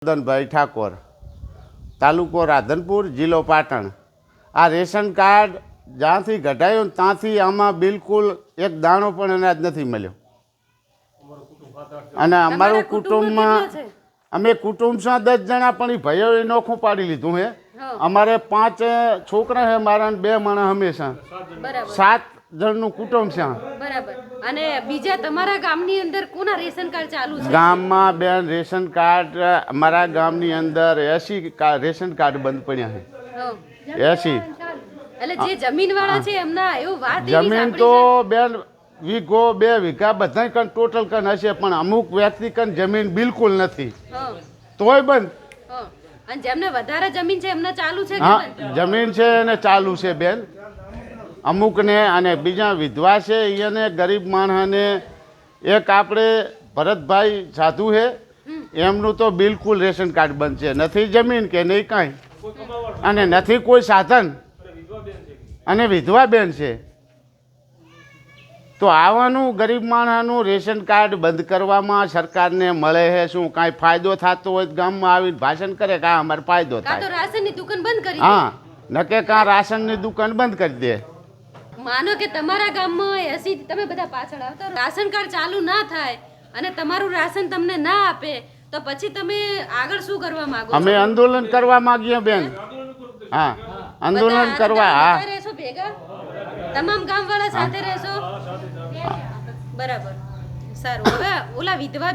ભાઈ ઠાકોર, તાલુકો રાધનપુર, જિલ્લો પાટણ। આ રેશન કાર્ડ જ્યાંથી કઢાયું ને ત્યાંથી આમાં બિલકુલ એક દાણો પણ અનાજ નથી મળ્યો। અને અમારું કુટુંબમાં અમે કુટુંબ છો 10 જણા, પણ એ ભાઈઓએ નોખું પાડી લીધું હે। અમારે 5 છોકરા હે મારા, 2 માણસ હંમેશા 7 જણનું કુટુંબ છે। બરાબર। અને બીજા તમારા ગામની અંદર કોના રેશન કાર્ડ ચાલુ છે? ગામમાં બેન રેશન કાર્ડ અમારા ગામની અંદર 80 રેશન કાર્ડ બંધ પડ્યા છે। 80 એટલે જે જમીન વાળા છે એમના એવું વાત જમીન તો બેન વીઘો 2 વીઘા બધા કન ટોટલ કન હશે, પણ અમુક વ્યક્તિ કન જમીન બિલકુલ નથી, તોય બંધ। અને જેમને વધારે જમીન છે એમને ચાલુ છે? હા, જમીન છે એને ચાલુ છે બેન અમુકને। અને બીજા વિધવા છે એને ગરીબ માણસને, એક આપણે ભરતભાઈ સાધુ છે એમનું તો બિલકુલ રેશન કાર્ડ બંધ છે, નથી જમીન કે નહીં કાંઈ, અને નથી કોઈ સાધન, અને વિધવા બેન છે। તો આવાનું ગરીબ માણસનું રેશન કાર્ડ બંધ કરવામાં સરકારને મળે છે શું કાંઈ ફાયદો થતો હોય ગામમાં આવીને ભાષણ કરે કે આ અમારે ફાયદો થાય? રાશનની દુકાન બંધ કરી, હા, નકે કાં રાશનની દુકાન બંધ કરી દે। માનો કે તમારા ગામમાં 80, તમે બધા પાછળ આવતા, રાશન કાર્ડ ચાલુ ના થાય અને તમારું રાશન તમને ના આપે તો પછી તમે આગળ શું કરવા માંગો છો? અમે આંદોલન કરવા માંગીએ બેન। હા, આંદોલન કરવા। હા, રહેશો ભેગા, તમામ ગામ વાળા સાથે રહેશો? બરાબર, સારું। હવે ઓલા વિધવા